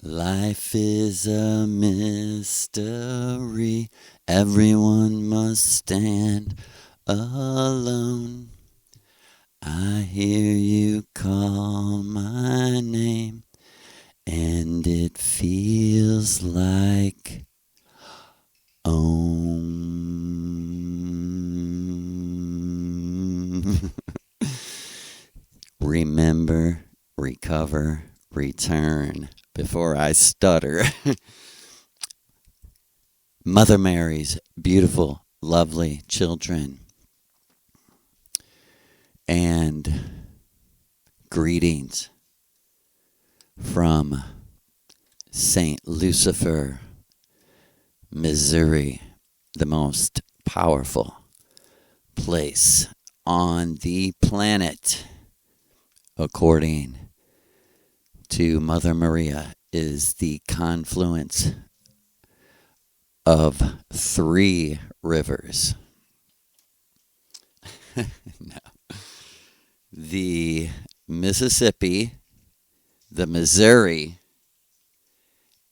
Life is a mystery. Everyone must stand alone. I hear you call my name, and it feels like Om. Remember, recover, return. Before I stutter, Mother Mary's beautiful, lovely children, and greetings from St. Lucifer, Missouri, the most powerful place on the planet, according to Mother Maria, is the confluence of three rivers. No. The Mississippi, the Missouri,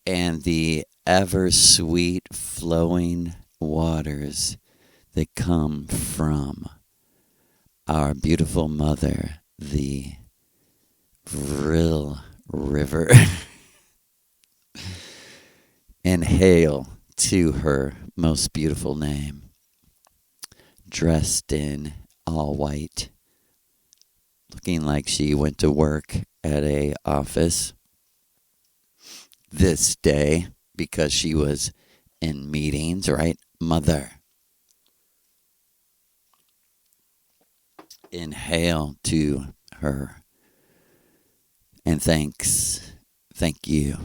and the ever sweet flowing waters that come from our beautiful mother, the Vril River. And hail to her most beautiful name, dressed in all white, looking like she went to work at a office this day because she was in meetings, right, Mother? Inhale to her. And thank you,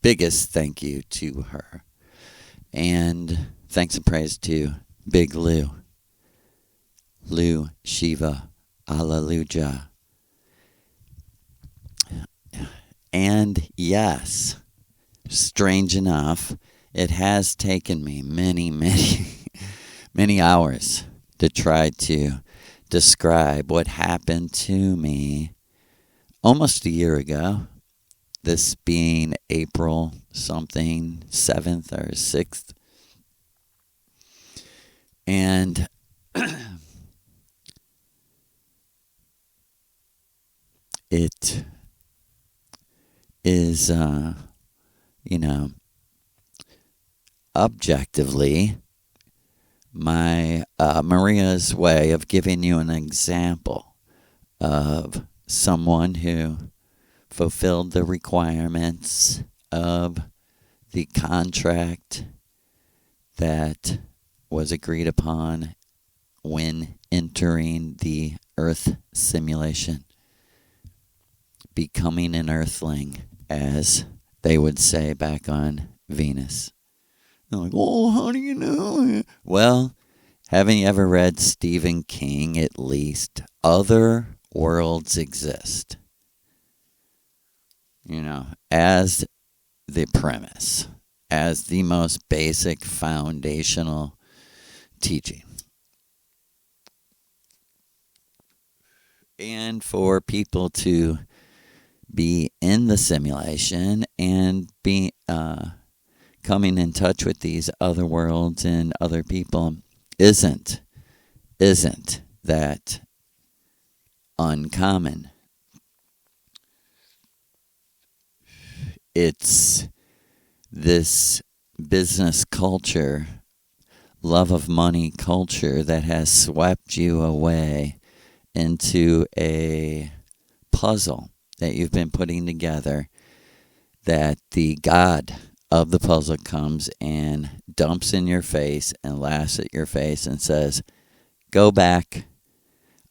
biggest thank you to her. And thanks and praise to Big Lou, Lou Shiva, AllaLouJah. And yes, strange enough, it has taken me many, many hours to try to describe what happened to me almost a year ago. This being April something, 7th or 6th. And it is, objectively, my Maria's way of giving you an example of someone who fulfilled the requirements of the contract that was agreed upon when entering the Earth simulation, becoming an Earthling, as they would say back on Venus. They're like, oh, how do you know? Well, haven't you ever read Stephen King, at least? Other worlds exist. As the premise, as the most basic foundational teaching. And for people to be in the simulation and be coming in touch with these other worlds and other people isn't that uncommon. It's this business culture, love of money culture that has swept you away into a puzzle that you've been putting together, that the God of the puzzle comes and dumps in your face and laughs at your face and says, go back,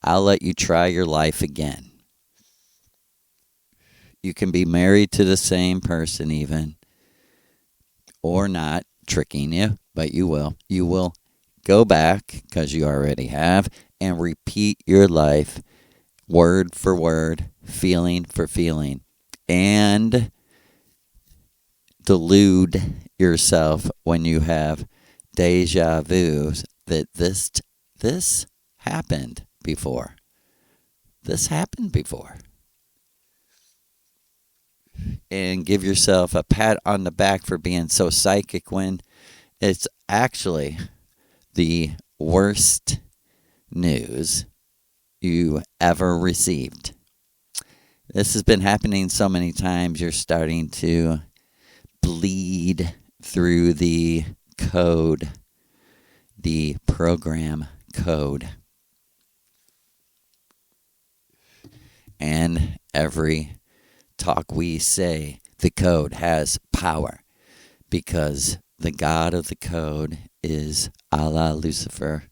I'll let you try your life again. You can be married to the same person even, or not, tricking you, but you will. You will go back, because you already have, and repeat your life word for word, feeling for feeling, and delude yourself when you have deja vu that this happened before. This happened before. and give yourself a pat on the back for being so psychic when it's actually the worst news you ever received. This has been happening so many times, you're starting to bleed through the code, the program code. And every talk we say, the code has power because the God of the code is Allah, Lucifer,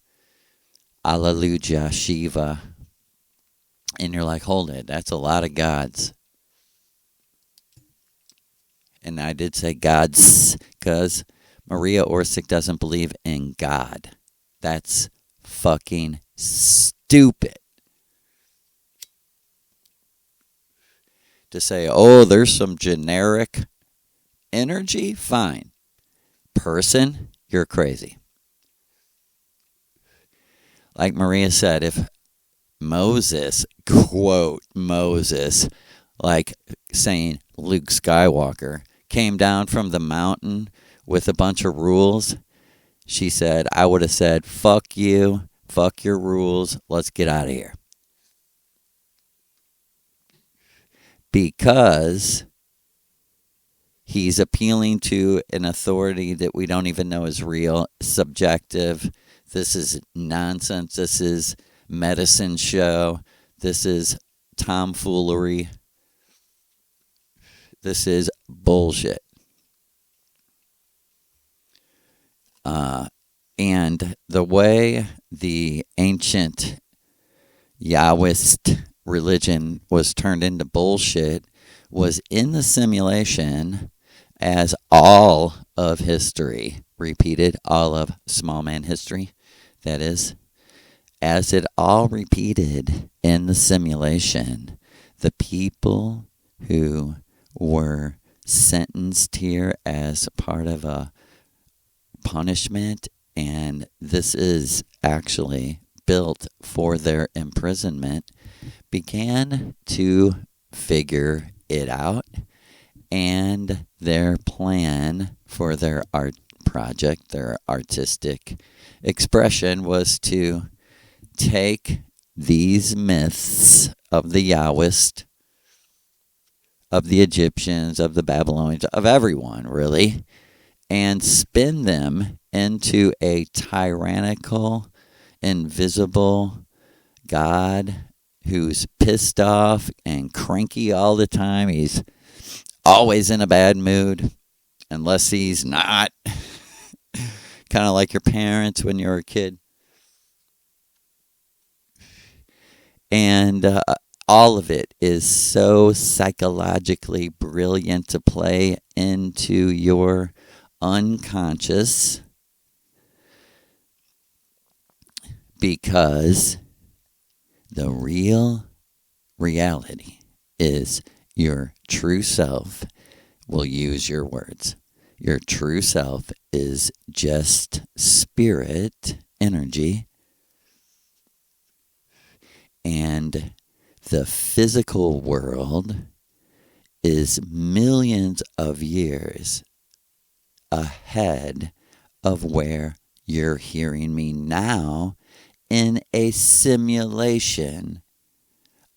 AllaLouJah, Shiva. And you're like, hold it, that's a lot of gods. And I did say gods because Maria Orsic doesn't believe in God. That's fucking stupid. To say, oh, there's some generic energy, fine. Person, you're crazy. Like Maria said, if Moses, quote Moses, like saying Luke Skywalker, came down from the mountain with a bunch of rules, she said, I would have said, fuck you, fuck your rules, let's get out of here. Because he's appealing to an authority that we don't even know is real, subjective. This is nonsense. This is medicine show. This is tomfoolery. This is bullshit. And the way the ancient Yahwist religion was turned into bullshit was in the simulation, as all of history repeated, all of small man history, that is, as it all repeated in the simulation, the people who were sentenced here as part of a punishment, and this is actually built for their imprisonment, began to figure it out, and their plan for their art project, their artistic expression, was to take these myths of the Yahwist, of the Egyptians, of the Babylonians, of everyone really, and spin them into a tyrannical, invisible God who's pissed off and cranky all the time. He's always in a bad mood, unless he's not. Kind of like your parents when you were a kid. And all of it is so psychologically brilliant to play into your unconscious, because the real reality is your true self will use your words. Your true self is just spirit energy, and the physical world is millions of years ahead of where you're hearing me now in a simulation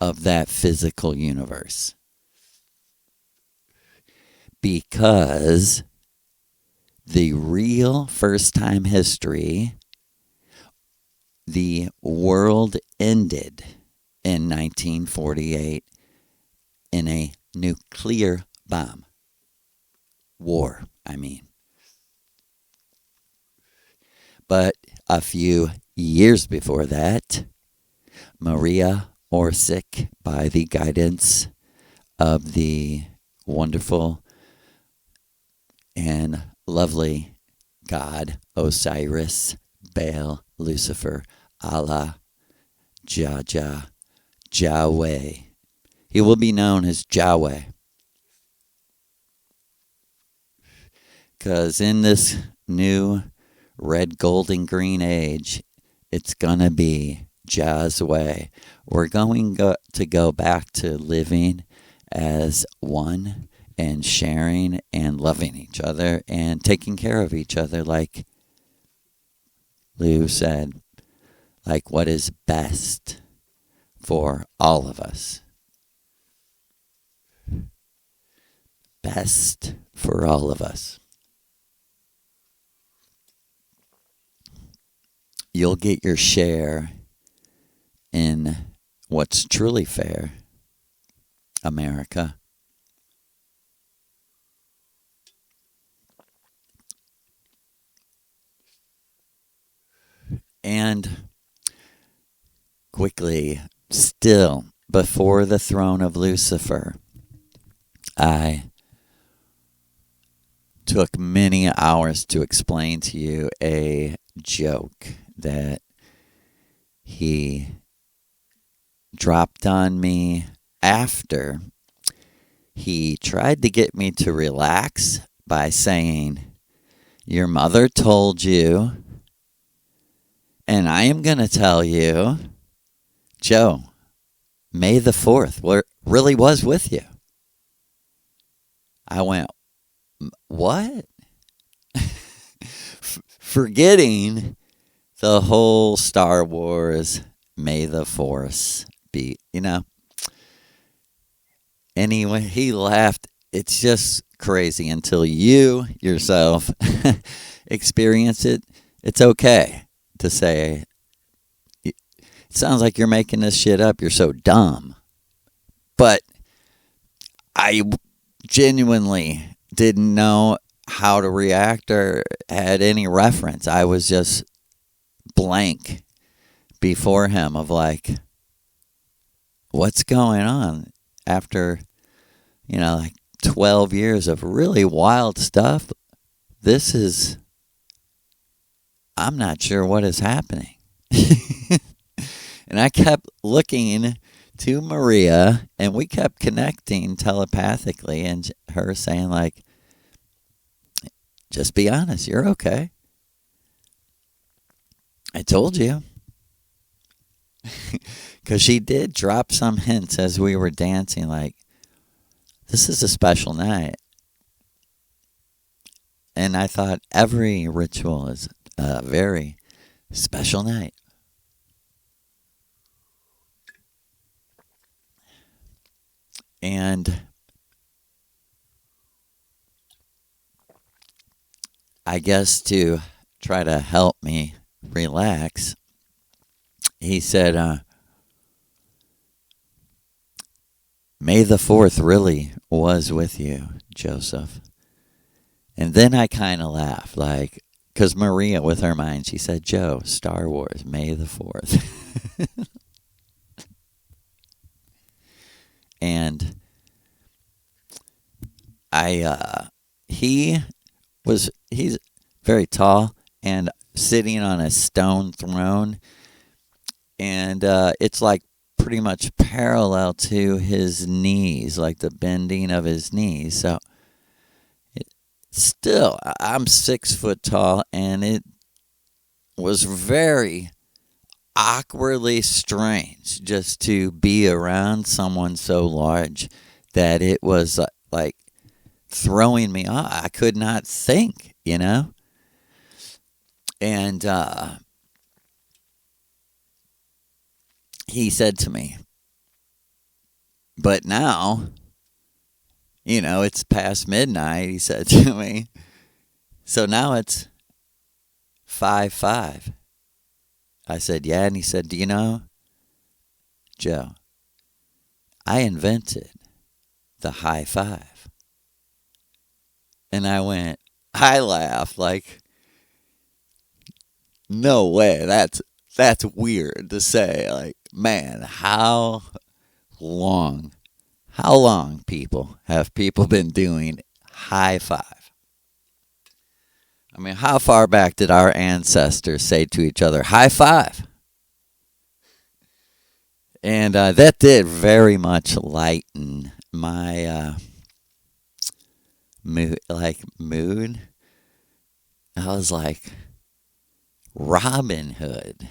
of that physical universe. Because the real first-time history, the world ended in 1948 in a nuclear bomb. War, I mean. But a few years before that, Maria Orsic, by the guidance of the wonderful and lovely God Osiris, Baal, Lucifer, Allah, JahWay. He will be known as JahWay. Because in this new red, gold, and green age, it's going to be Jah's way. We're going to go back to living as one and sharing and loving each other and taking care of each other, like Lou said, like what is best for all of us. Best for all of us. You'll get your share in what's truly fair, America. And quickly, still before the throne of Lucifer, I took many hours to explain to you a joke that he dropped on me after he tried to get me to relax by saying, "Your mother told you, and I am going to tell you, Joe, May the 4th really was with you." I went, "What?" Forgetting the whole Star Wars May the Force beat, Anyway, he laughed. It's just crazy until you yourself experience it. It's okay to say, it sounds like you're making this shit up. You're so dumb. But I genuinely didn't know how to react or had any reference. I was just blank before him of like, what's going on after, like 12 years of really wild stuff. I'm not sure what is happening. And I kept looking to Maria, and we kept connecting telepathically, and her saying like, just be honest, you're okay. I told you. Because she did drop some hints as we were dancing, like, this is a special night. And I thought every ritual is a very special night. And I guess to try to help me relax, he said, May the 4th really was with you, Joseph. And then I kind of laughed, like, because Maria, with her mind, she said, Joe, Star Wars, May the 4th. And he's very tall and sitting on a stone throne. And it's like pretty much parallel to his knees, like the bending of his knees. So still, I'm 6 foot tall, and it was very awkwardly strange just to be around someone so large that it was like throwing me off. I could not think, And he said to me, but now, it's past midnight, he said to me. So now it's 5:05. I said, yeah. And he said, do you know, Joe, I invented the high five. And I laughed like, no way. That's weird to say. Like, man, how long have people been doing high five? I mean, how far back did our ancestors say to each other, high five? And that did very much lighten my mood. I was like, Robin Hood,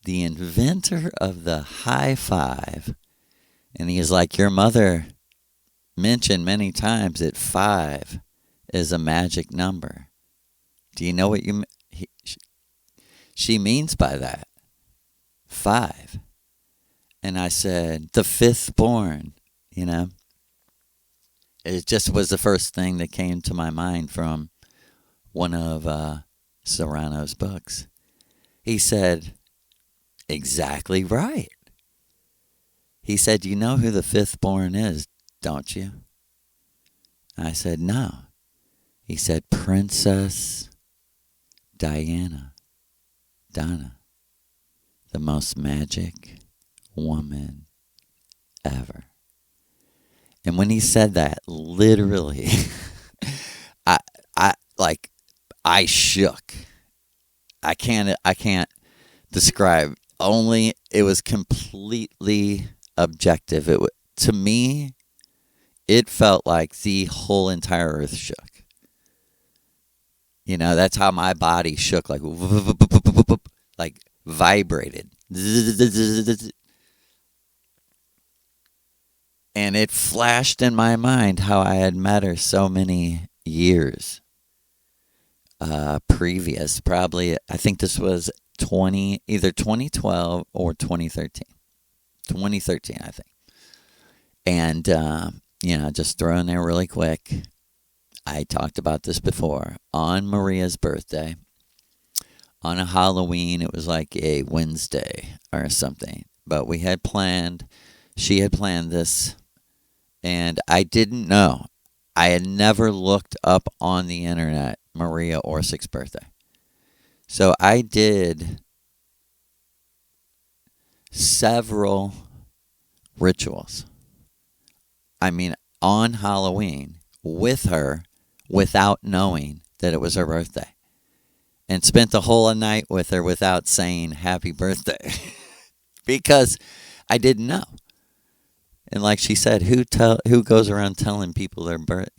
the inventor of the high five. And he was like, your mother mentioned many times that 5 is a magic number. Do you know what she means by that? 5. And I said, the 5th born, you know. It just was the first thing that came to my mind from one of Serrano's books. He said, exactly right. He said, you know who the 5th born is, don't you? I said, no. He said, Princess Donna, the most magic woman ever. And when he said that, literally, I shook. I can't describe. Only it was completely objective. To me, it felt like the whole entire earth shook. You know, that's how my body shook, like vibrated. And it flashed in my mind how I had met her so many years previous. Probably, I think this was either 2012 or 2013. 2013, I think. And, just throwing there really quick. I talked about this before. On Maria's birthday, on a Halloween, it was like a Wednesday or something. But she had planned this, and I didn't know. I had never looked up on the internet Maria Orsic's birthday. So I did several rituals. I mean, on Halloween with her without knowing that it was her birthday. And spent the whole night with her without saying happy birthday. Because I didn't know. And like she said, who goes around telling people their birth,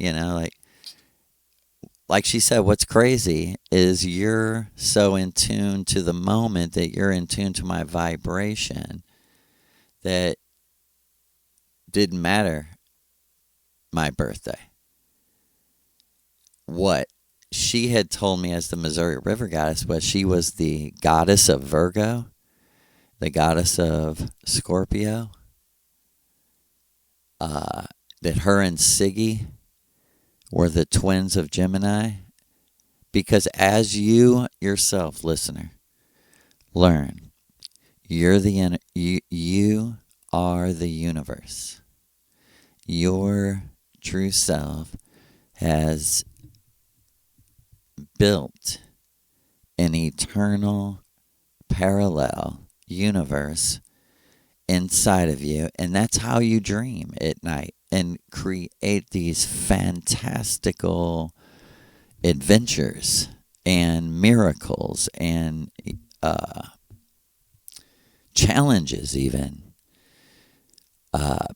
like she said, what's crazy is you're so in tune to the moment that you're in tune to my vibration that didn't matter my birthday. What she had told me as the Missouri River goddess was she was the goddess of Virgo, the goddess of Scorpio, that her and Siggy were the twins of Gemini. Because as you yourself, listener, learn, you are the universe. Your true self has built an eternal parallel universe inside of you, and that's how you dream at night and create these fantastical adventures and miracles and challenges even,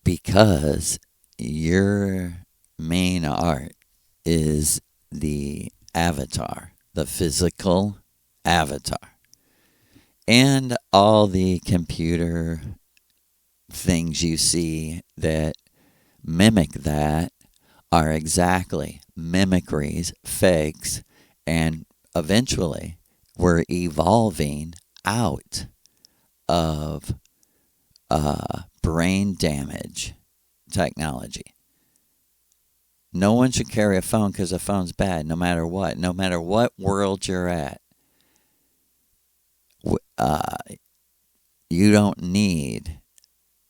because your main art is the avatar, the physical avatar, and all the computer things you see that mimic that are exactly mimicries, fakes, and eventually we're evolving out of brain damage technology. No one should carry a phone because a phone's bad, no matter what world you're at. You don't need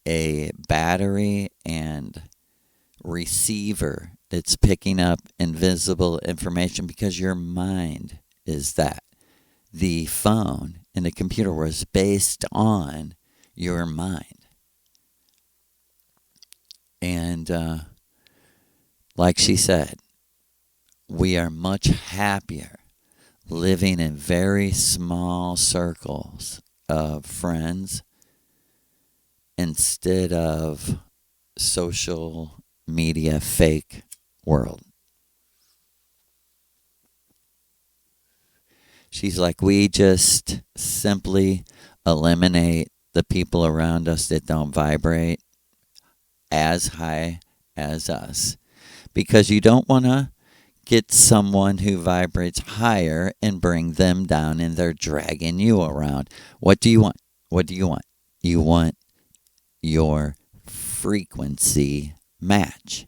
a battery and receiver that's picking up invisible information because your mind is that. The phone and the computer was based on your mind. And like she said, we are much happier living in very small circles of friends instead of social media fake world. She's like, we just simply eliminate the people around us that don't vibrate as high as us, because you don't want to get someone who vibrates higher and bring them down, and they're dragging you around. What do you want? What do you want? You want your frequency match.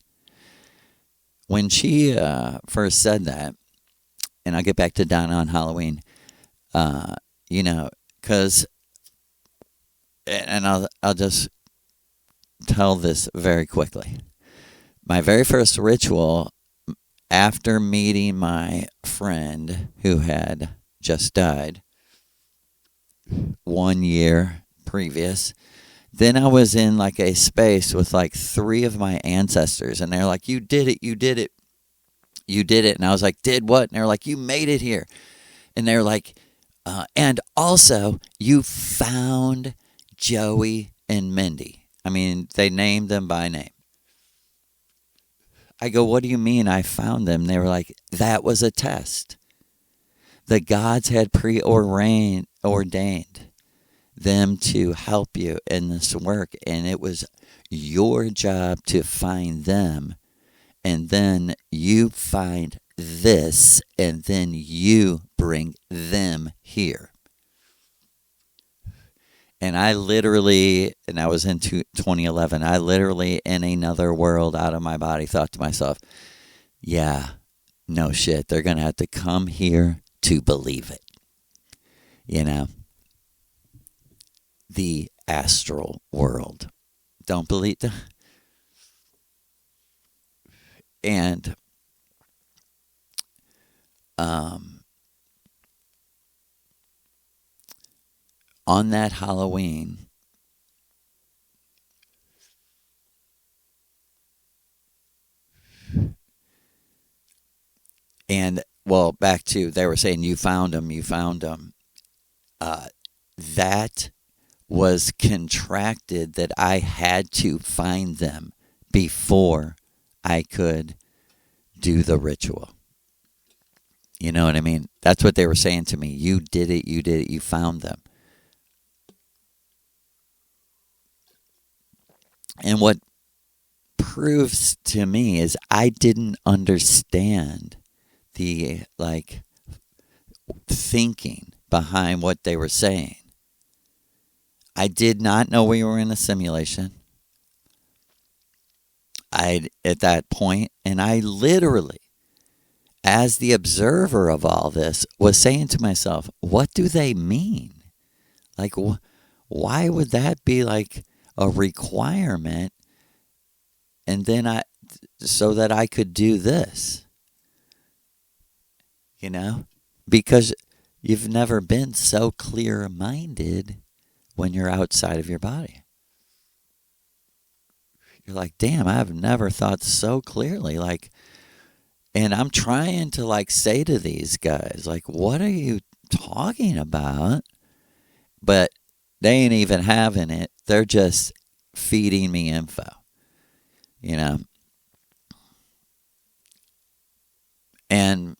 When she first said that, and I'll get back to Donna on Halloween, because, and I'll just tell this very quickly. My very first ritual after meeting my friend who had just died 1 year previous, then I was in like a space with like 3 of my ancestors, and they're like, you did it, you did it, you did it. And I was like, did what? And they're like, you made it here. And they're like, and also you found Joey and Mindy. I mean, they named them by name. I go, what do you mean I found them? They were like, that was a test. The gods had ordained them to help you in this work, and it was your job to find them, and then you find this, and then you bring them here. And I literally, and I was in 2011, I literally, in another world out of my body, thought to myself, yeah, no shit, they're going to have to come here to believe it. You know? The astral world. Don't believe that? And on that Halloween, and well, back to, they were saying, you found them, you found them. That was contracted, that I had to find them before I could do the ritual. You know what I mean? That's what they were saying to me. You did it, you did it, you found them. And what proves to me is I didn't understand the thinking behind what they were saying. I did not know we were in a simulation. At that point, and I literally, as the observer of all this, was saying to myself, what do they mean? Like, why would that be like a requirement? And then so that I could do this, you know, because you've never been so clear-minded when you're outside of your body. You're like, damn, I've never thought so clearly. And I'm trying to say to these guys, what are you talking about? But they ain't even having it. They're just feeding me info, you know. And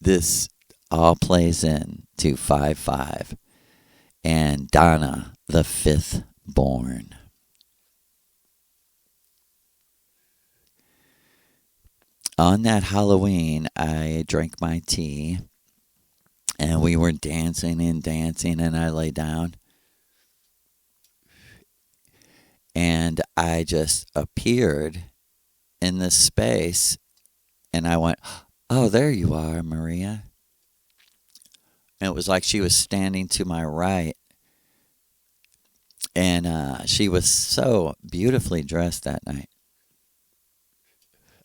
this all plays in to 5/5 and Donna, the 5th born. On that Halloween, I drank my tea, and we were dancing, and I lay down. And I just appeared in this space, and I went, oh, there you are, Maria. And it was like she was standing to my right. And she was so beautifully dressed that night.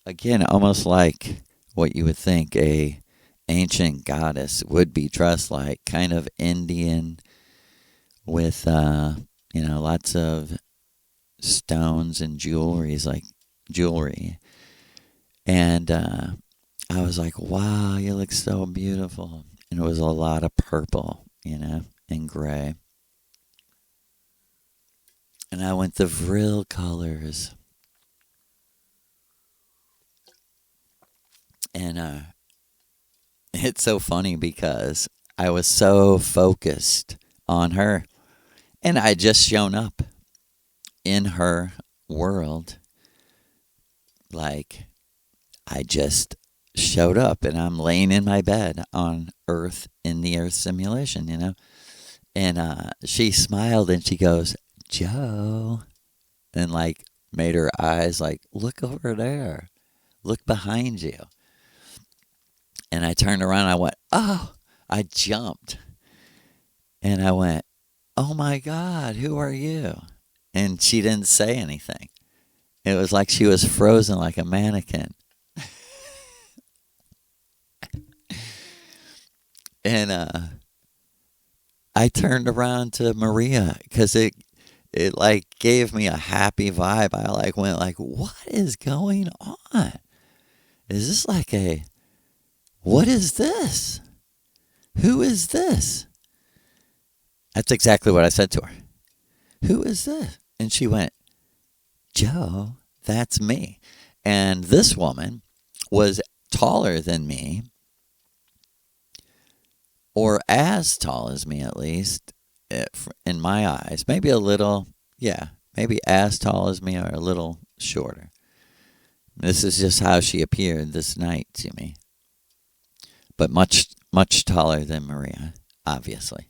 Again, almost like what you would think a ancient goddess would be dressed like. Kind of Indian with, lots of stones and jewelry. And I was like, wow, you look so beautiful. And it was a lot of purple, and gray. And I went the Vril colors. And it's so funny because I was so focused on her. And I had just shown up in her world, like I just showed up and I'm laying in my bed on Earth in the Earth simulation, And she smiled and she goes, Joe, and like made her eyes like, look over there, look behind you. And I turned around, I went, oh, I jumped. And I went, oh my God, who are you? And she didn't say anything. It was like she was frozen like a mannequin. And I turned around to Maria because it like gave me a happy vibe. I like went like, what is going on? Is this like what is this? Who is this? That's exactly what I said to her. Who is this? And she went, Joe, that's me. And this woman was taller than me, or as tall as me at least, in my eyes. Maybe a little, maybe as tall as me or a little shorter. This is just how she appeared this night to me. But much, much taller than Maria, obviously.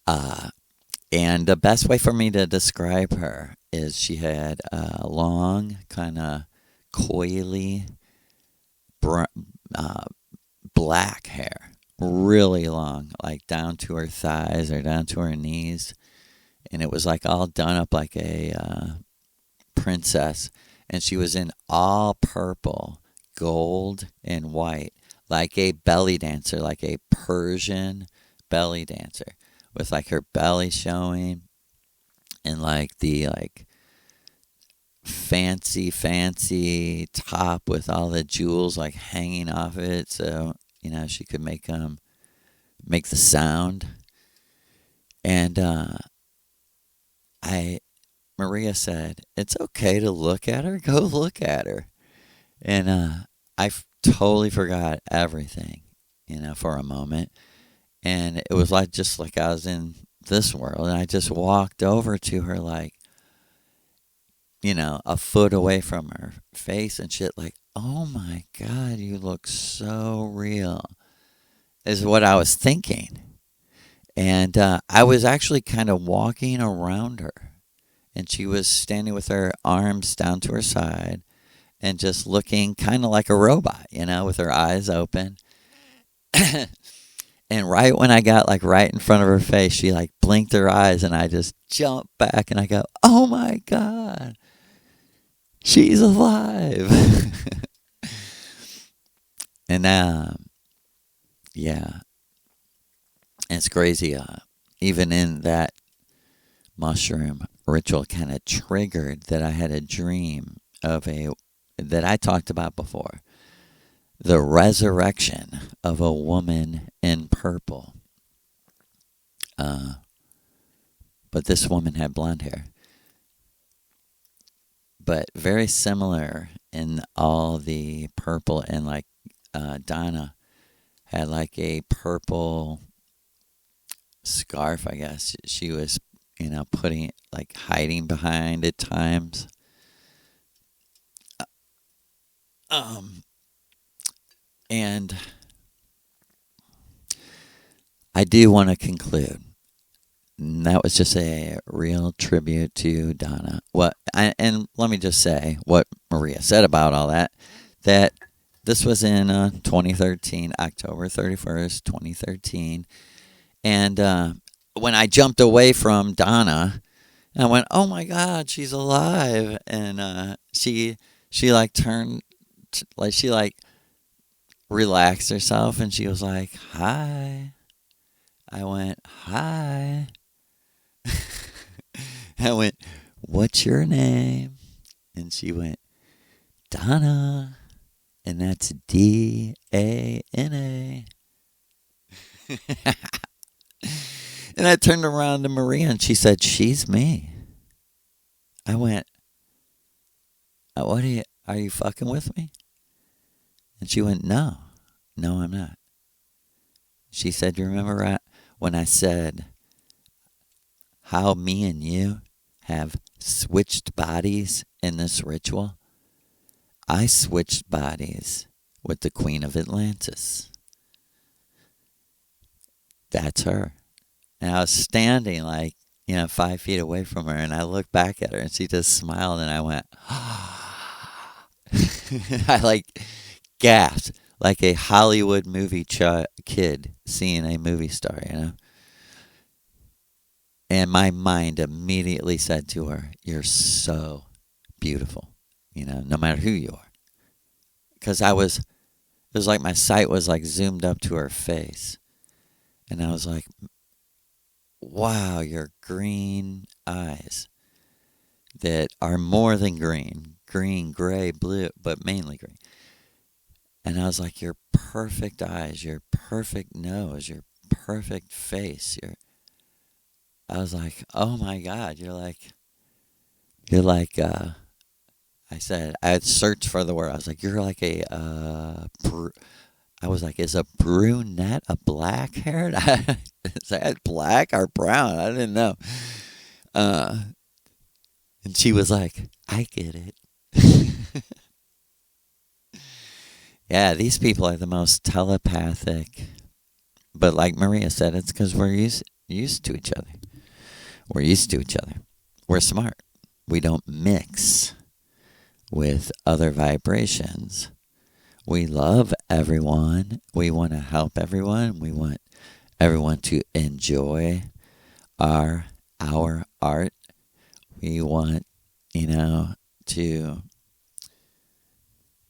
And the best way for me to describe her is she had long, kind of coily, black hair. Really long, like down to her thighs or down to her knees. And it was like all done up like a princess. And she was in all purple, gold, and white, like a belly dancer, like a Persian belly dancer, with like her belly showing and like the fancy top with all the jewels like hanging off of it, so she could make the sound. And Maria said, it's okay to look at her. Go look at her. And I totally forgot everything, for a moment. And it was like just like I was in this world. And I just walked over to her like, a foot away from her face and shit, like, oh my God, you look so real, is what I was thinking. And I was actually kind of walking around her. And she was standing with her arms down to her side and just looking kind of like a robot, with her eyes open. And right when I got like right in front of her face, she like blinked her eyes and I just jumped back and I go, oh my God, she's alive. And yeah, and it's crazy. Even in that mushroom ritual kind of triggered that I had a dream of that I talked about before. The resurrection of a woman in purple. But this woman had blonde hair. But very similar in all the purple, and like Donna had like a purple scarf, I guess. She was, putting, like hiding behind at times. And I do want to conclude. That was just a real tribute to Donna. And let me just say what Maria said about all that. That this was in 2013, October 31st, 2013. And when I jumped away from Donna, I went, oh my God, she's alive. And she like turned, she like relaxed herself and she was like, hi. I went, hi. I went, what's your name? And she went, Donna. And that's D-A-N-A. And I turned around to Maria and she said, she's me. I went, are you fucking with me? And she went, no, I'm not. She said, you remember when I said how me and you have switched bodies in this ritual. I switched bodies with the Queen of Atlantis. That's her. And I was standing 5 feet away from her, and I looked back at her, and she just smiled, and I went, I gasped like a Hollywood movie kid seeing a movie star. And my mind immediately said to her, "You're so beautiful, no matter who you are." Because it was like my sight was zoomed up to her face. And I was like, wow, your green eyes that are more than green, gray, blue, but mainly green. And I was like, your perfect eyes, your perfect nose, your perfect face. I was like, oh my God, you're like, I said, I had searched for the word. I was like, you're like I was like, is a brunette a black-haired? Is that black or brown? I didn't know. And she was like, I get it. Yeah, these people are the most telepathic. But like Maria said, it's because we're used to each other. We're used to each other. We're smart. We don't mix with other vibrations. We love everyone. We want to help everyone. We want everyone to enjoy our art. We want, to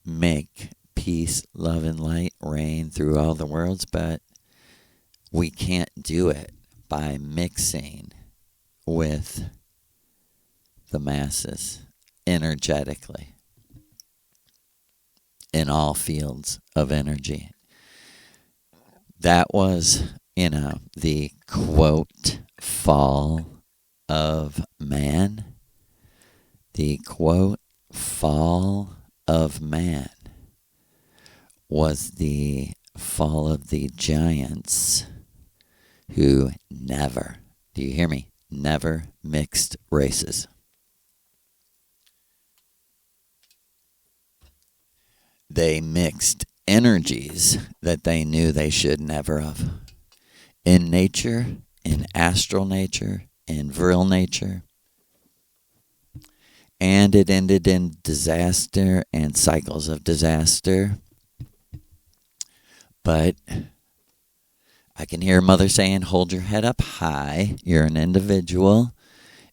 make peace, love, and light reign through all the worlds, but we can't do it by mixing with the masses energetically in all fields of energy. That was, the quote, fall of man. The quote, fall of man was the fall of the giants who never, do you hear me? Never mixed races. They mixed energies that they knew they should never have. In nature, in astral nature, in virile nature. And it ended in disaster and cycles of disaster. But I can hear Mother saying, hold your head up high. You're an individual,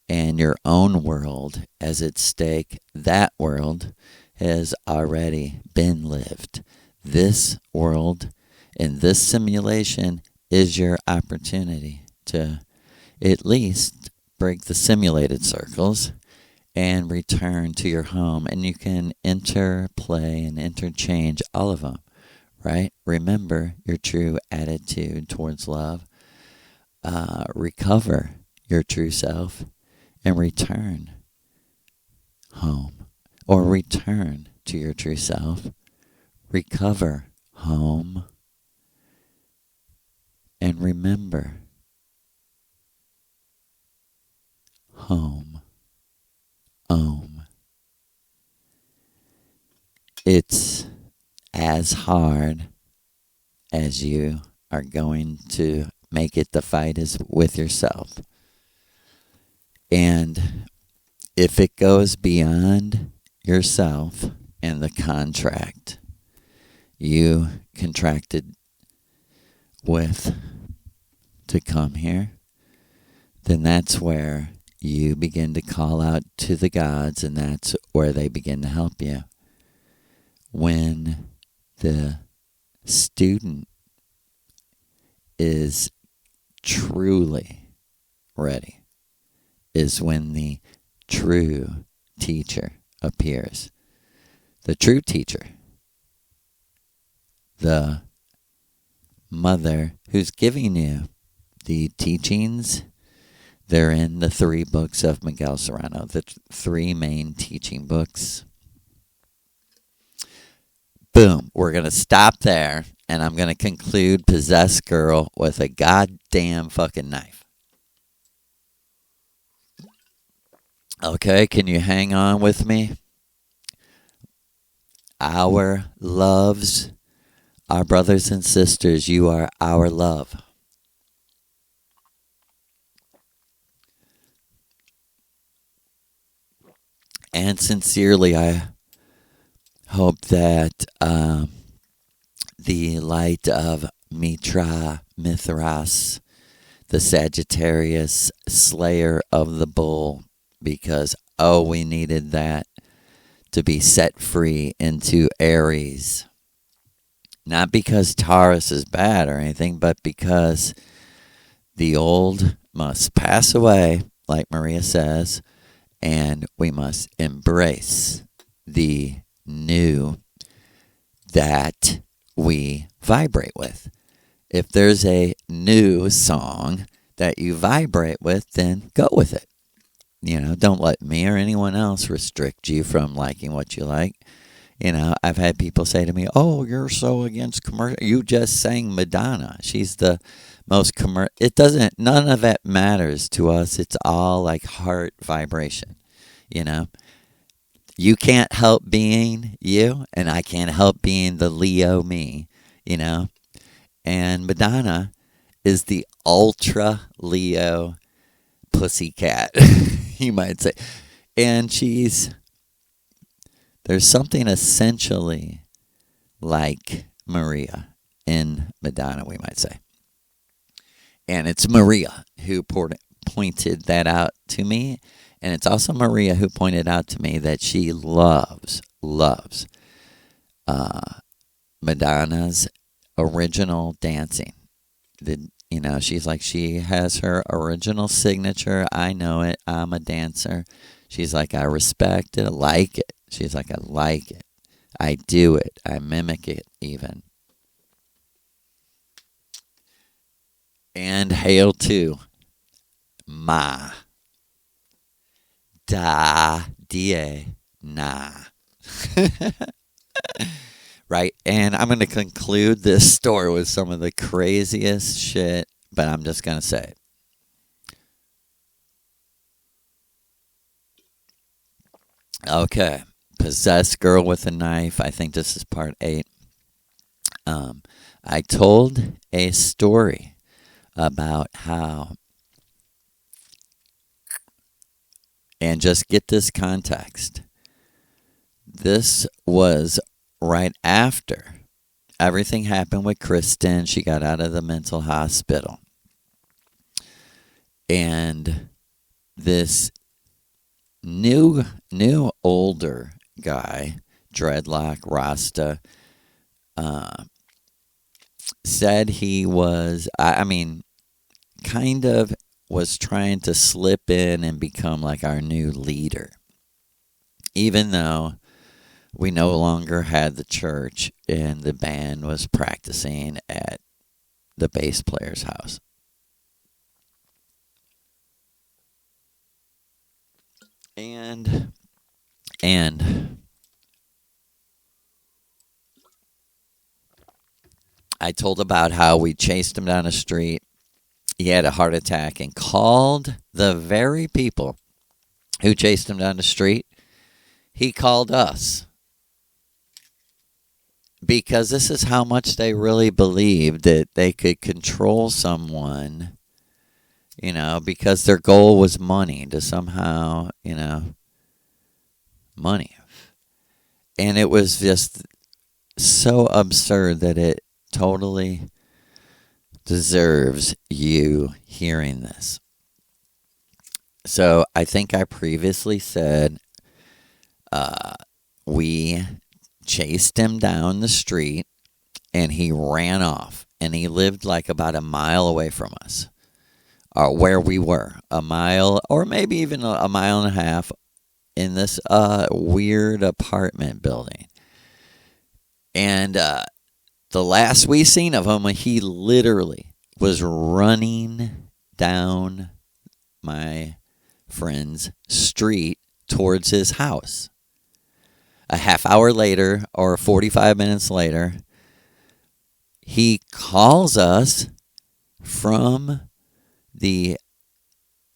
and your own world is at stake. That world has already been lived. This world in this simulation is your opportunity to at least break the simulated circles and return to your home. And you can interplay and interchange all of them, right? Remember your true attitude towards love. Recover your true self and return home. Or return to your true self, recover home, and remember home. It's as hard as you are going to make it. The fight is with yourself. And if it goes beyond yourself and the contract you contracted with to come here, then that's where you begin to call out to the gods, and that's where they begin to help you. When the student is truly ready is when the true teacher appears. The true teacher. The mother who's giving you the teachings. They're in the 3 books of Miguel Serrano, the 3 main teaching books. Boom. We're going to stop there, and I'm going to conclude Possessed Girl with a goddamn fucking knife. Okay, can you hang on with me? Our loves, our brothers and sisters, you are our love. And sincerely, I hope that the light of Mithras, the Sagittarius slayer of the bull, because, oh, we needed that to be set free into Aries. Not because Taurus is bad or anything, but because the old must pass away, like Maria says, and we must embrace the new that we vibrate with. If there's a new song that you vibrate with, then go with it. Don't let me or anyone else restrict you from liking what you like. I've had people say to me, "Oh, you're so against commercial. You just sang Madonna. She's the most commercial." It doesn't. None of that matters to us. It's all like heart vibration. You know, you can't help being you, and I can't help being the Leo me. And Madonna is the ultra Leo pussycat, you might say, and there's something essentially like Maria in Madonna, we might say. And it's Maria who pointed that out to me. And it's also Maria who pointed out to me that she loves Madonna's original dancing. She's like, she has her original signature. I know it. I'm a dancer. She's like, I respect it. I like it. She's like, I like it. I do it. I mimic it even. And hail to Ma. Da. Da. Na. Right? And I'm going to conclude this story with some of the craziest shit, but I'm just going to say it. Okay. Possessed girl with a knife. I think this is part 8. I told a story about how, and just get this context. This was right after everything happened with Kristen. She got out of the mental hospital. And this new older guy, dreadlock, Rasta, said he was, kind of was trying to slip in and become like our new leader. Even though we no longer had the church and the band was practicing at the bass player's house. And I told about how we chased him down the street. He had a heart attack and called the very people who chased him down the street. He called us. Because this is how much they really believed that they could control someone, because their goal was money, to somehow, money. And it was just so absurd that it totally deserves you hearing this. So I think I previously said we chased him down the street and he ran off, and he lived like about a mile away from us, where we were, a mile or maybe even a mile and a half, in this weird apartment building. And the last we seen of him, he literally was running down my friend's street towards his house. A half hour later, or 45 minutes later, he calls us from the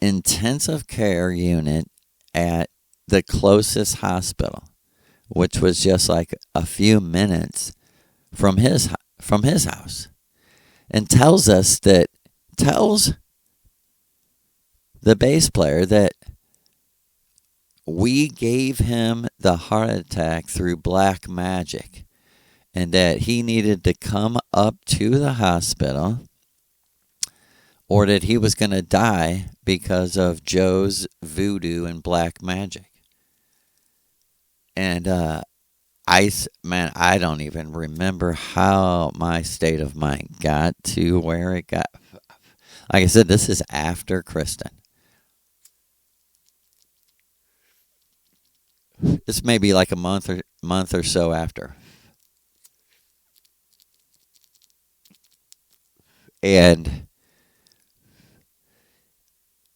intensive care unit at the closest hospital, which was just like a few minutes from his house, and tells the bass player that we gave him the heart attack through black magic, and that he needed to come up to the hospital, or that he was going to die because of Joe's voodoo and black magic. And I don't even remember how my state of mind got to where it got. Like I said, this is after Kristen. This may be like a month or so after. And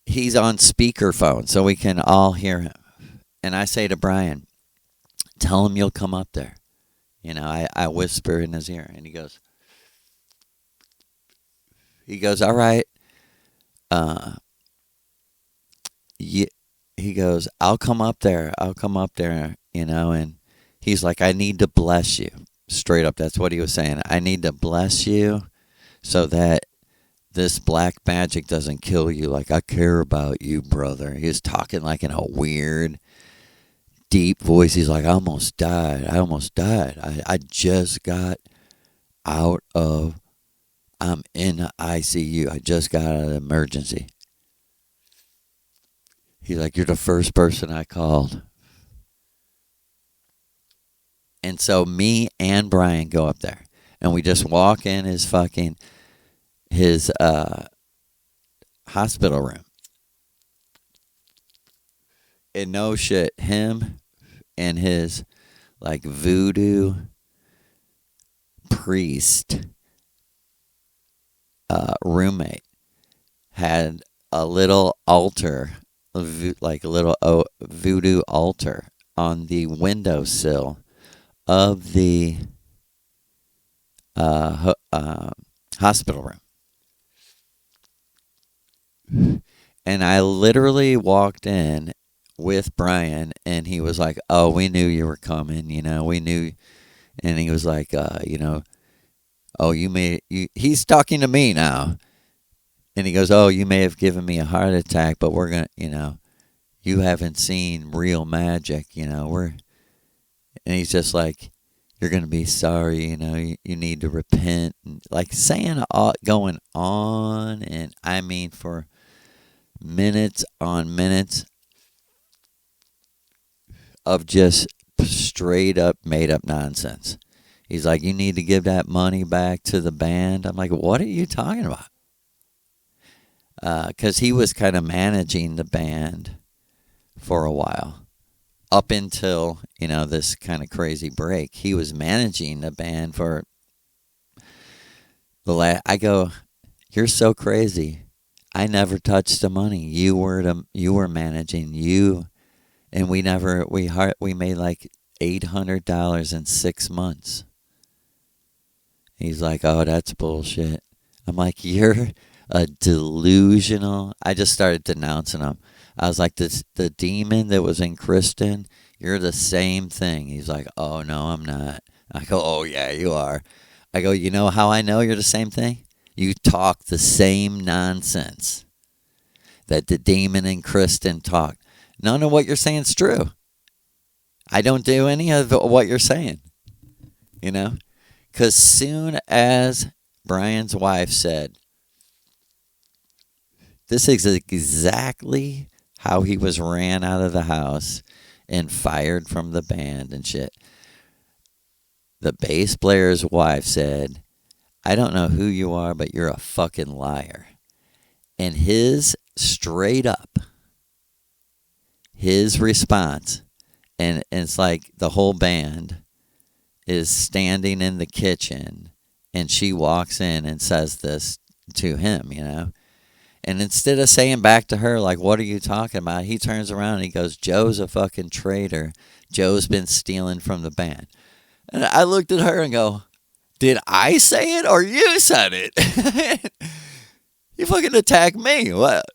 he's on speakerphone so we can all hear him. And I say to Brian, tell him you'll come up there. You know, I whisper in his ear, and he goes, all right. He goes, I'll come up there, you know, and he's like, I need to bless you. Straight up, that's what he was saying. I need to bless you so that this black magic doesn't kill you. Like, I care about you, brother. He was talking like in a weird, deep voice. He's like, I almost died. I just got out of, I'm in the ICU. I just got out of emergency. He's like, you're the first person I called. And so me and Brian go up there, and we just walk in his hospital room. And no shit, him and his like voodoo priest roommate had a little altar, like a little voodoo altar on the windowsill of the hospital room. And I literally walked in with Brian, and he was like, oh, we knew you were coming, you know, we knew. And he was like, you know, oh, he's talking to me now. And he goes, oh, you may have given me a heart attack, but we're going to, you know, you haven't seen real magic, you know, and he's just like, you're going to be sorry, you know, you need to repent. And like saying, going on, and I mean for minutes on minutes of just straight up made up nonsense. He's like, you need to give that money back to the band. I'm like, what are you talking about? Because he was kind of managing the band for a while. Up until, you know, this kind of crazy break. He was managing the band for I go, you're so crazy. I never touched the money. You were managing. And we made like $800 in 6 months. He's like, oh, that's bullshit. I'm like, you're a delusional. I just started denouncing him. I was like, the demon that was in Kristen, you're the same thing. He's like, oh, no, I'm not. I go, oh, yeah, you are. I go, you know how I know you're the same thing? You talk the same nonsense that the demon in Kristen talked. None of what you're saying is true. I don't do any of what you're saying, you know? Because soon as Brian's wife said, this is exactly how he was ran out of the house and fired from the band and shit. The bass player's wife said, I don't know who you are, but you're a fucking liar. And his response, and it's like the whole band is standing in the kitchen, and she walks in and says this to him, you know. And instead of saying back to her, like, what are you talking about? He turns around and he goes, Joe's a fucking traitor. Joe's been stealing from the band. And I looked at her and go, did I say it or you said it? You fucking attack me. What?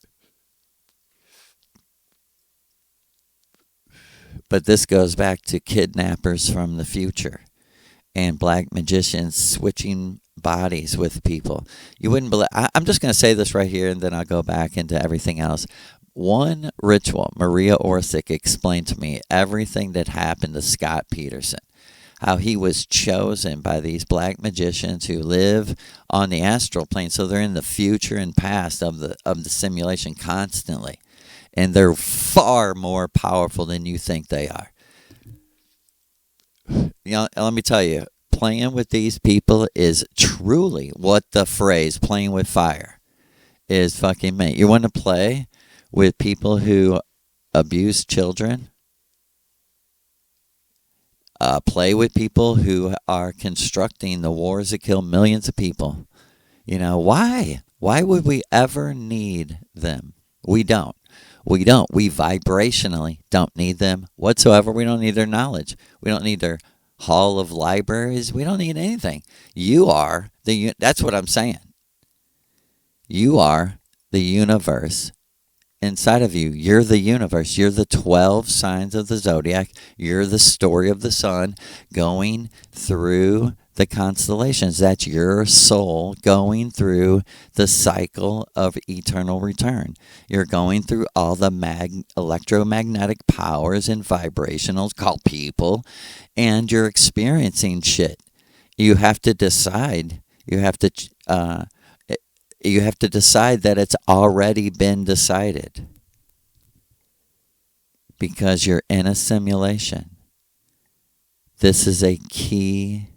But this goes back to kidnappers from the future and black magicians switching bodies with people. You wouldn't believe. I'm just going to say this right here, and then I'll go back into everything else. One ritual, Maria Orsic explained to me everything that happened to Scott Peterson, how he was chosen by these black magicians who live on the astral plane, so they're in the future and past of the simulation constantly, and they're far more powerful than you think they are. Let me tell you, playing with these people is truly what the phrase "playing with fire" is fucking meant. You want to play with people who abuse children? Play with people who are constructing the wars that kill millions of people. Why? Why would we ever need them? We don't. We vibrationally don't need them whatsoever. We don't need their knowledge. We don't need their hall of libraries. We don't need anything. That's what I'm saying. You are the universe inside of you. You're the universe. You're the 12 signs of the zodiac. You're the story of the sun going through the constellations. That's your soul going through the cycle of eternal return. You're going through all the electromagnetic powers and vibrationals called people, and you're experiencing shit. You have to decide. You have to decide that it's already been decided, because you're in a simulation. This is a key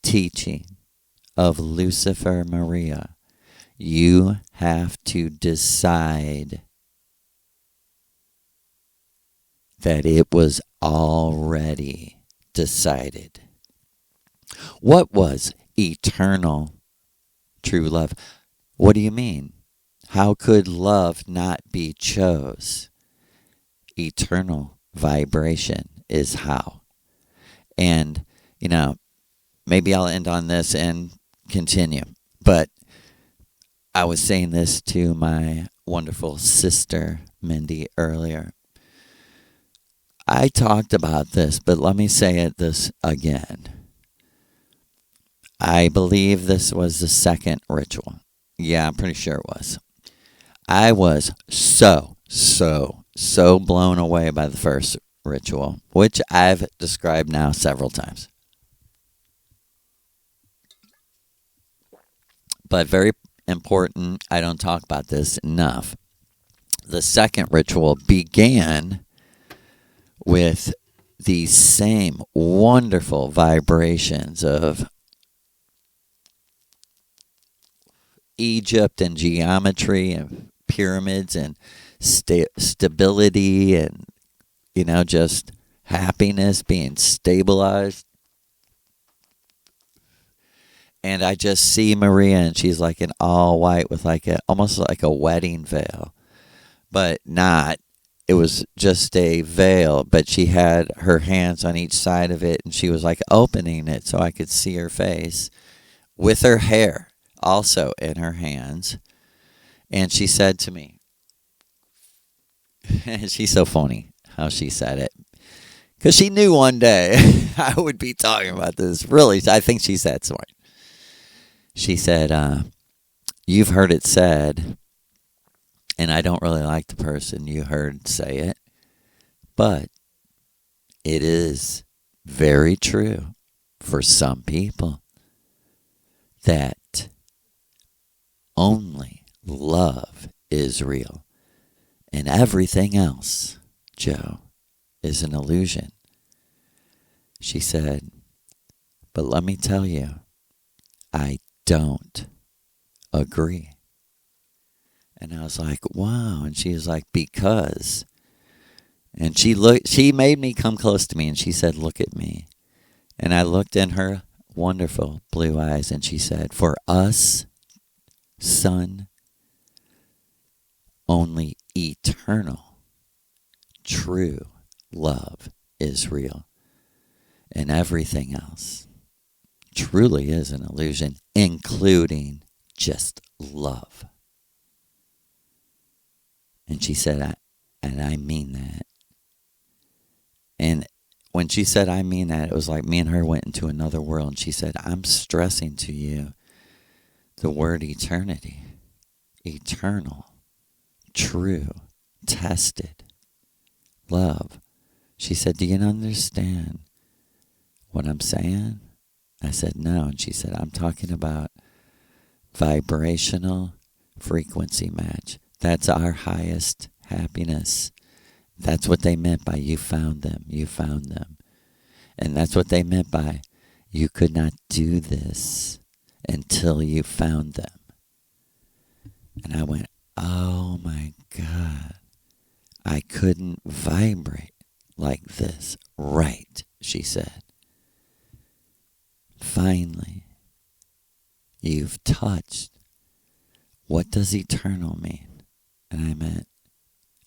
teaching of Lucifer Maria. You have to decide that it was already decided. What was eternal true love? What do you mean? How could love not be chose? Eternal vibration is how. And, maybe I'll end on this and continue. But I was saying this to my wonderful sister, Mindy, earlier. I talked about this, but let me say this again. I believe this was the second ritual. Yeah, I'm pretty sure it was. I was so blown away by the first ritual, which I've described now several times. But very important, I don't talk about this enough. The second ritual began with the same wonderful vibrations of Egypt and geometry and pyramids and stability and, just happiness, being stabilized. And I just see Maria, and she's like in all white with almost like a wedding veil, but not. It was just a veil, but she had her hands on each side of it, and she was like opening it so I could see her face with her hair also in her hands. And she said to me, she's so funny how she said it, because she knew one day I would be talking about this. Really, I think she's that smart. She said, you've heard it said, and I don't really like the person you heard say it, but it is very true for some people that only love is real, and everything else, Joe, is an illusion. She said, but let me tell you, I don't agree. And I was like, wow. And she was like, because. And she made me come close to me, and she said, look at me. And I looked in her wonderful blue eyes, and she said, for us, son, only eternal, true love is real. And everything else truly is an illusion, including just love. And she said, and I mean that. when she said, I mean that, it was like me and her went into another world. And she said, I'm stressing to you the word eternity, eternal, true, tested, love. She said, do you understand what I'm saying? I said, no. And she said, I'm talking about vibrational frequency match. That's our highest happiness. That's what they meant by you found them. You found them. And that's what they meant by you could not do this until you found them. And I went, oh my God. I couldn't vibrate like this. Right, she said. Finally, you've touched. What does eternal mean? And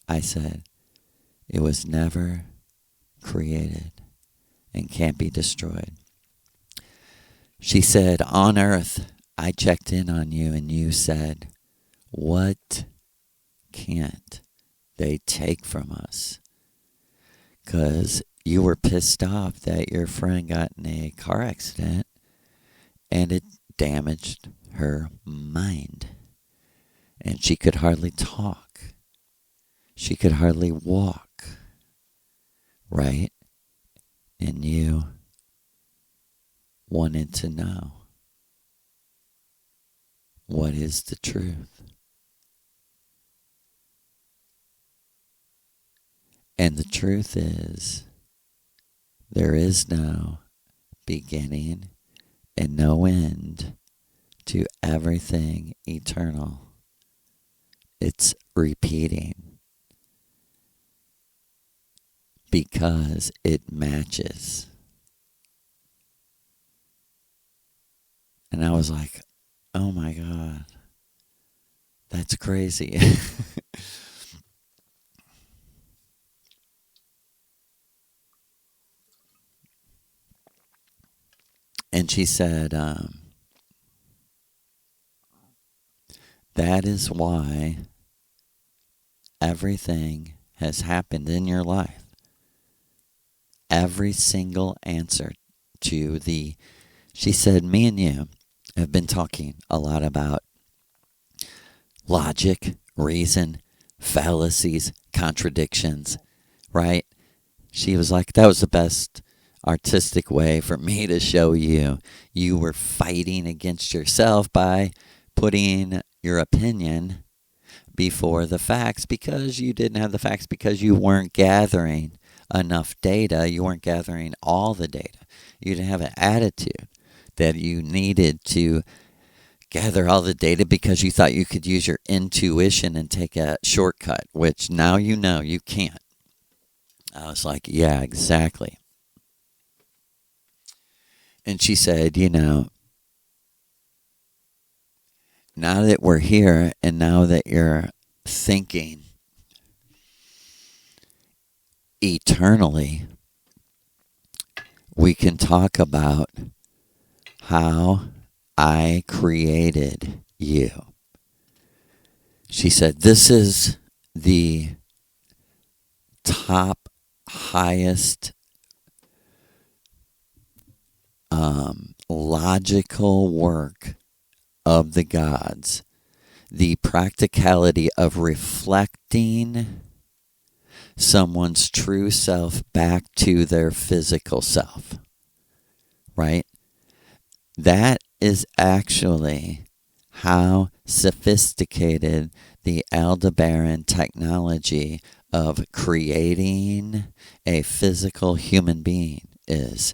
I said, it was never created and can't be destroyed. She said, on earth, I checked in on you and you said, what can't they take from us? Because you were pissed off that your friend got in a car accident and it damaged her mind. And she could hardly talk. She could hardly walk. Right? And you wanted to know, what is the truth? And the truth is, there is no beginning and no end to everything eternal. It's repeating because it matches. And I was like, oh my God, that's crazy. And she said, that is why everything has happened in your life. Every single answer to she said, me and you have been talking a lot about logic, reason, fallacies, contradictions, right? She was like, that was the best artistic way for me to show you. You were fighting against yourself by putting your opinion before the facts because you didn't have the facts, because you weren't gathering enough data. You weren't gathering all the data. You didn't have an attitude that you needed to gather all the data because you thought you could use your intuition and take a shortcut, which now you know you can't. I was like, yeah, exactly. And she said, now that we're here and now that you're thinking eternally, we can talk about how I created you. She said, this is the top highest logical work of the gods. The practicality of reflecting someone's true self back to their physical self. Right? That is actually how sophisticated the Aldebaran technology of creating a physical human being is.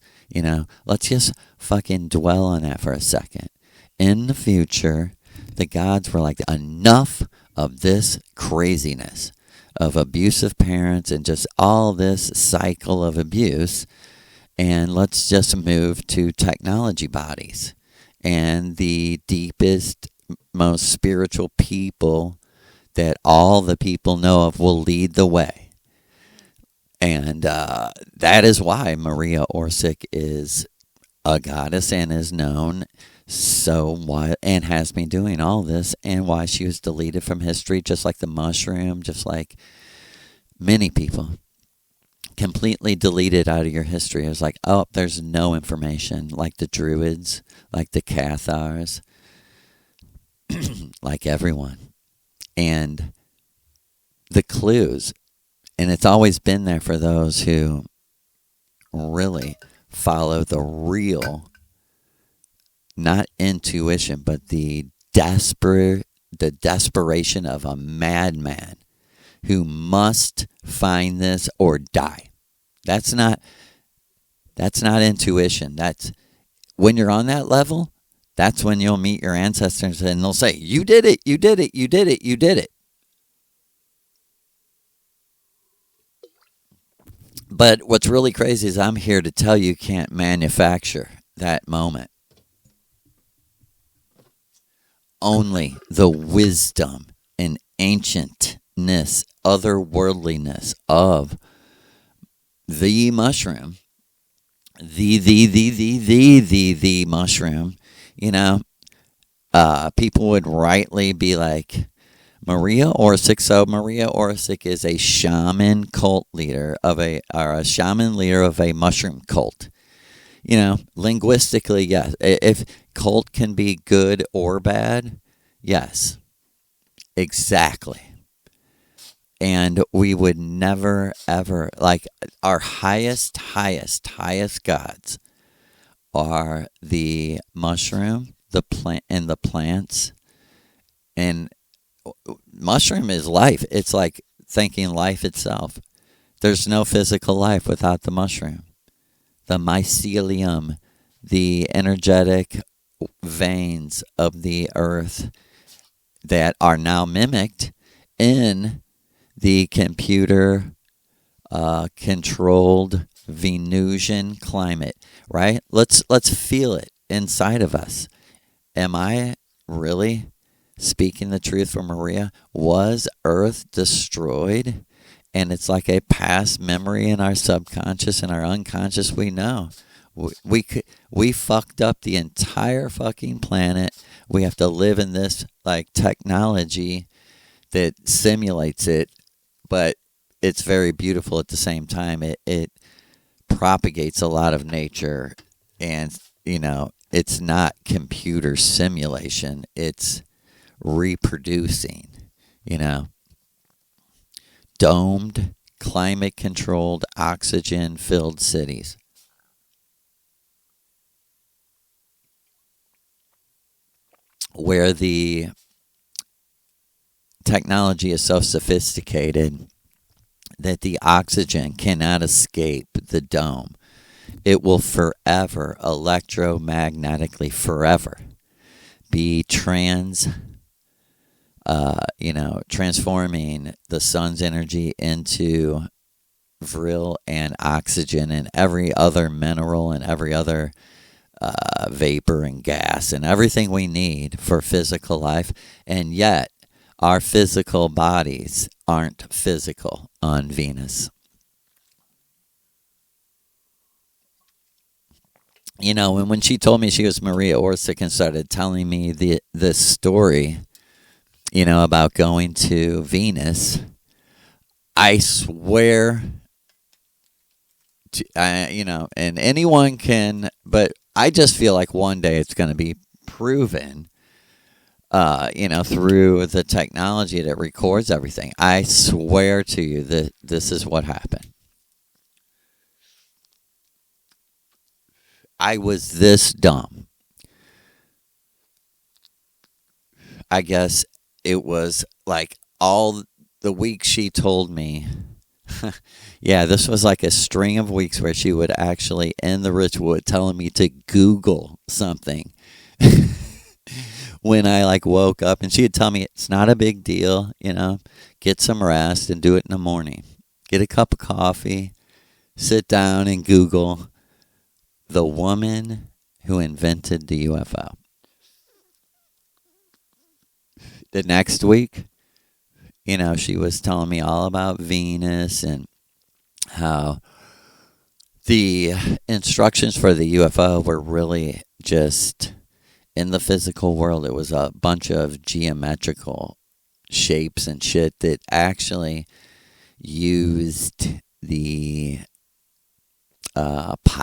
Let's just fucking dwell on that for a second. In the future, the gods were like, enough of this craziness of abusive parents and just all this cycle of abuse, and let's just move to technology bodies. And the deepest, most spiritual people that all the people know of will lead the way. And that is why Maria Orsic is a goddess and is known and has been doing all this, and why she was deleted from history, just like the mushroom, just like many people. completely deleted out of your history. It was like, oh, there's no information, like the Druids, like the Cathars, like everyone. And the clues, and it's always been there for those who really follow the real, not intuition, but the desperation of a madman who must find this or die. That's not intuition. That's when you're on that level, that's when you'll meet your ancestors and they'll say, "You did it, you did it, you did it, you did it." But what's really crazy is I'm here to tell you can't manufacture that moment. Only the wisdom and ancientness, otherworldliness of the mushroom, the mushroom, people would rightly be like, Maria Orsic. So Maria Orsic is a shaman cult leader or a shaman leader of a mushroom cult. Linguistically, yes. If cult can be good or bad, yes, exactly. And we would never, ever, like, our highest gods are the mushroom, the plant, and the plants. And mushroom is life. It's like thinking life itself. There's no physical life without the mushroom. The mycelium, the energetic veins of the earth that are now mimicked in the computer controlled Venusian climate, right? Let's feel it inside of us. Am I really speaking the truth for Maria? Was Earth destroyed? And it's like a past memory in our subconscious and our unconscious. We know we fucked up the entire fucking planet. We have to live in this like technology that simulates it, but it's very beautiful at the same time. It propagates a lot of nature, and it's not computer simulation. It's reproducing, domed, climate-controlled, oxygen-filled cities. Where the technology is so sophisticated that the oxygen cannot escape the dome. It will forever, electromagnetically forever, be transforming the sun's energy into vril and oxygen and every other mineral and every other vapor and gas and everything we need for physical life. And yet, our physical bodies aren't physical on Venus. And when she told me she was Maria Orsic and started telling me this story, about going to Venus, I swear, and anyone can, but I just feel like one day it's going to be proven, through the technology that records everything. I swear to you that this is what happened. I was this dumb. I guess it was like all the weeks she told me. Yeah, this was like a string of weeks where she would actually end the ritual telling me to Google something. When I woke up, and she would tell me it's not a big deal, get some rest and do it in the morning. Get a cup of coffee, sit down and Google the woman who invented the UFO. The next week, she was telling me all about Venus and how the instructions for the UFO were really just in the physical world. It was a bunch of geometrical shapes and shit that actually used the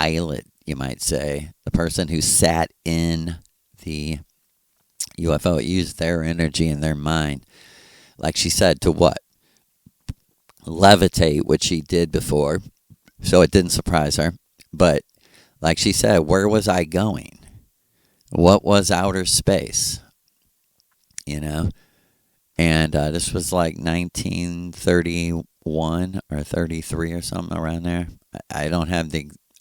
pilot, you might say, the person who sat in the UFO, used their energy and their mind, like she said, to what? Levitate, which she did before, so it didn't surprise her. But like she said, where was I going? What was outer space? You know? And this was like 1931 or 33 or something around there. I don't have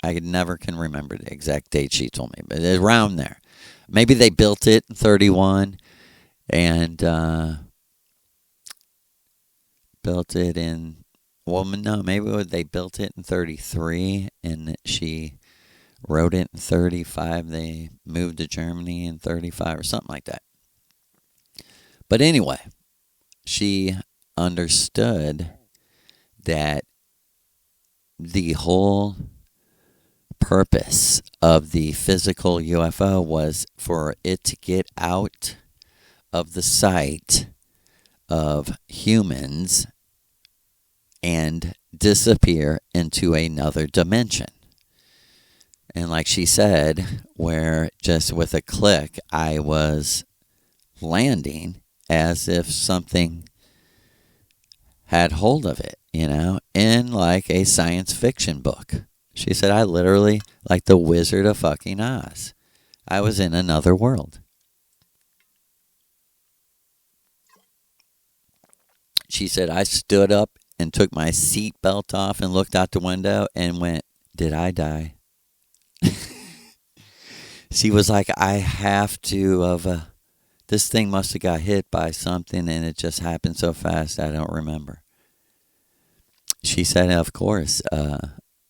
I never can remember the exact date she told me, but it's around there. Maybe they built it in 31 and built it in, well, no, maybe they built it in 33 and she wrote it in 35. They moved to Germany in 35 or something like that. But anyway, she understood that the whole purpose of the physical UFO was for it to get out of the sight of humans and disappear into another dimension. And like she said, where just with a click, I was landing as if something had hold of it, in like a science fiction book. She said, I literally, like the Wizard of fucking Oz, I was in another world. She said, I stood up and took my seatbelt off and looked out the window and went, did I die? She was like, I have to have, this thing must have got hit by something and it just happened so fast I don't remember. She said, of course,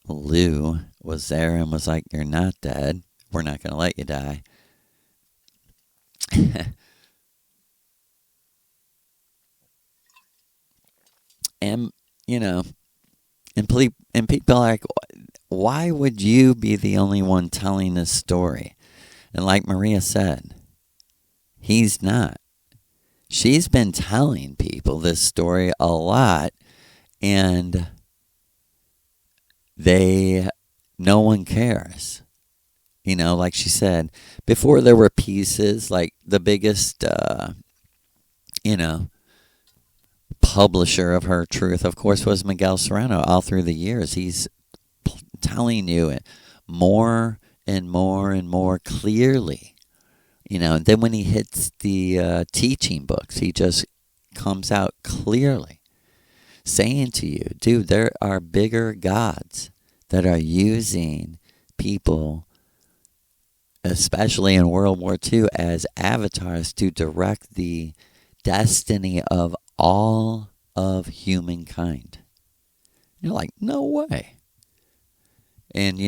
Lou was there and was like, you're not dead. We're not going to let you die. And, and people are like, why would you be the only one telling this story? And like Maria said, he's not. She's been telling people this story a lot, and no one cares. Like she said, before there were pieces, like the biggest, publisher of her truth, of course, was Miguel Serrano. All through the years, he's telling you it more and more and more clearly. And then when he hits the teaching books, he just comes out clearly saying to you, dude, there are bigger gods that are using people, especially in World War II, as avatars to direct the destiny of all of humankind. You're like, no way. And,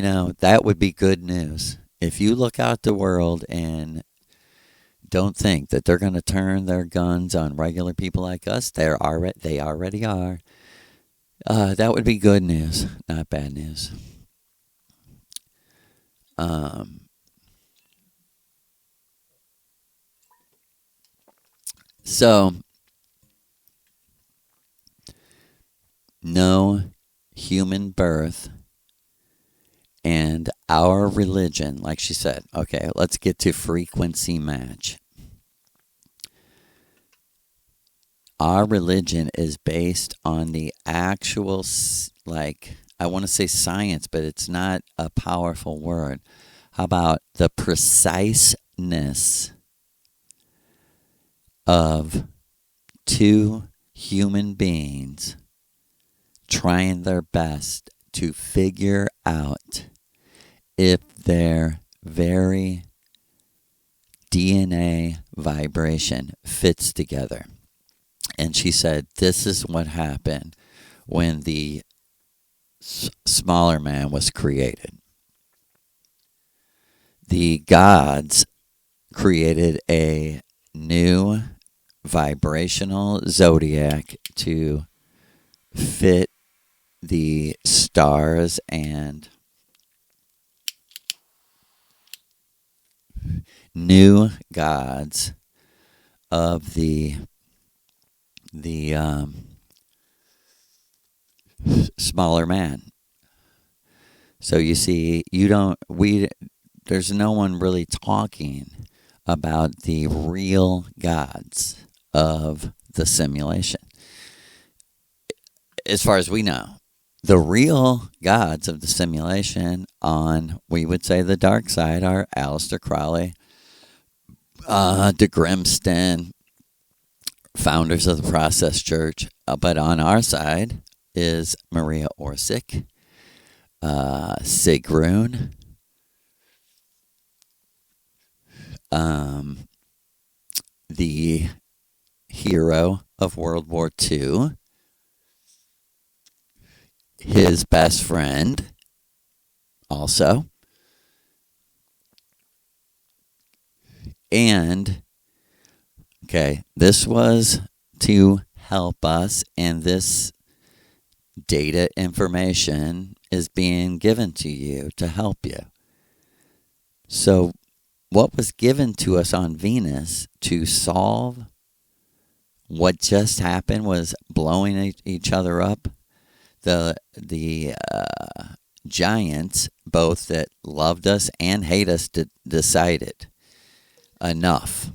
that would be good news. If you look out the world and don't think that they're going to turn their guns on regular people like us, they already are. That would be good news, not bad news. So, no human birth and our religion, like she said. Okay, let's get to frequency match. Our religion is based on the actual, I want to say science, but it's not a powerful word. How about the preciseness of two human beings trying their best to figure out if their very DNA vibration fits together. And she said, this is what happened when the smaller man was created. The gods created a new vibrational zodiac to fit the stars and new gods of the smaller man. So you see, there's no one really talking about the real gods of the simulation. As far as we know, the real gods of the simulation on, we would say, the dark side are Aleister Crowley, De Grimston, founders of the Process Church. But on our side is Maria Orsic, Sigrun, the hero of World War II, his best friend also, and okay, this was to help us, and this data information is being given to you to help you. So what was given to us on Venus to solve what just happened was blowing each other up. The giants, both that loved us and hate us, decided enough.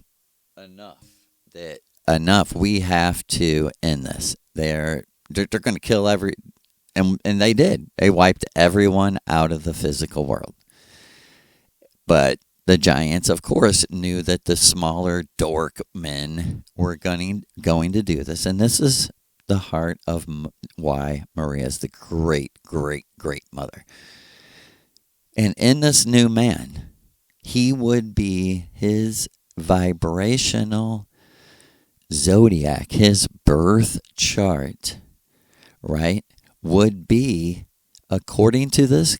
We have to end this. They're going to kill and they did. They wiped everyone out of the physical world. But the giants, of course, knew that the smaller dork men were going to do this, and this is the heart of why Maria is the great, great, great mother. And in this new man, he would be his vibrational zodiac, his birth chart, right, would be, according to this,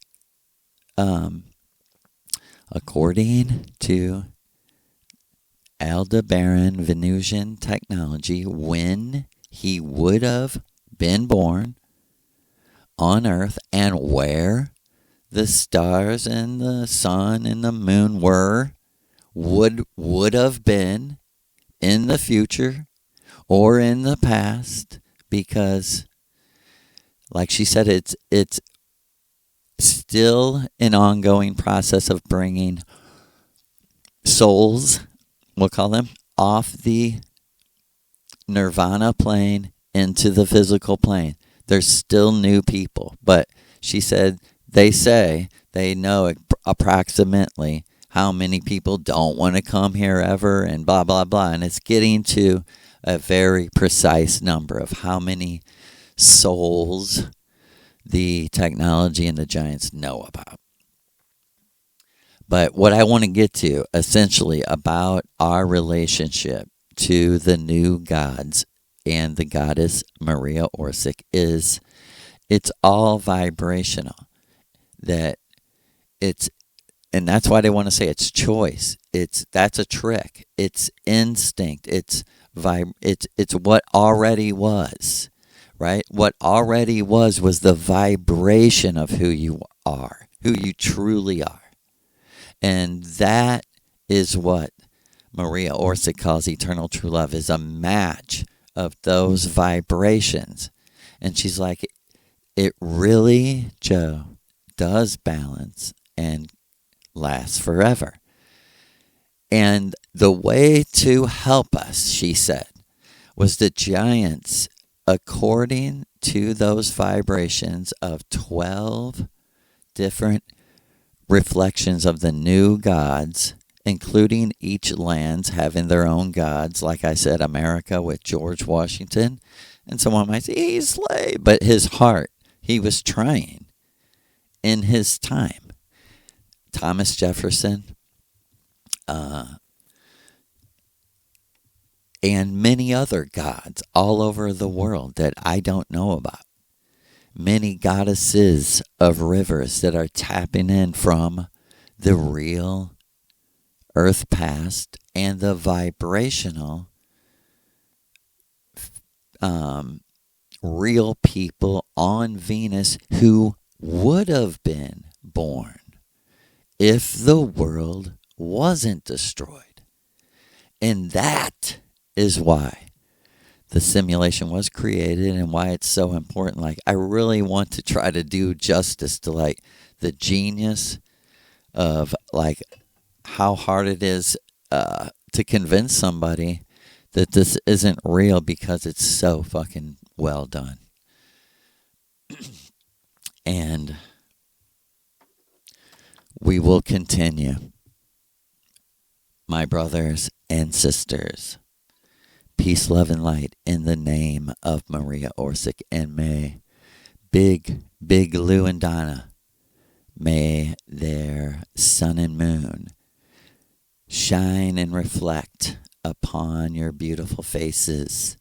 according to Aldebaran Venusian technology, when he would have been born on Earth and where the stars and the sun and the moon would have been in the future or in the past, because, like she said, it's still an ongoing process of bringing souls, we'll call them, off the nirvana plane into the physical plane. There's still new people, but she said they know approximately how many people don't want to come here ever, and blah, blah, blah. And it's getting to a very precise number of how many souls the technology and the giants know about. But what I want to get to, essentially, about our relationship to the new gods and the goddess Maria Orsic, is it's all vibrational. And that's why they want to say it's choice. That's a trick. It's instinct. It's what already was, right? What already was the vibration of who you are, who you truly are. And that is what Maria Orsic calls eternal true love, is a match of those vibrations. And she's like, it really, Joe, does balance and last forever. And the way to help us, she said, was the giants, according to those vibrations of 12 different reflections of the new gods, including each lands having their own gods. Like I said, America with George Washington. And someone might say, he's slave. But his heart, he was trying in his time. Thomas Jefferson, and many other gods all over the world that I don't know about. Many goddesses of rivers that are tapping in from the real earth past and the vibrational real people on Venus who would have been born if the world wasn't destroyed. And that is why the simulation was created and why it's so important. Like, I really want to try to do justice to like the genius of like how hard it is to convince somebody that this isn't real because it's so fucking well done. And we will continue, my brothers and sisters. Peace, love, and light in the name of Maria Orsic. And may Big Lou and Donna, may their sun and moon shine and reflect upon your beautiful faces.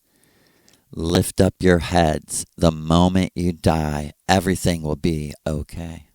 Lift up your heads. The moment you die, everything will be okay.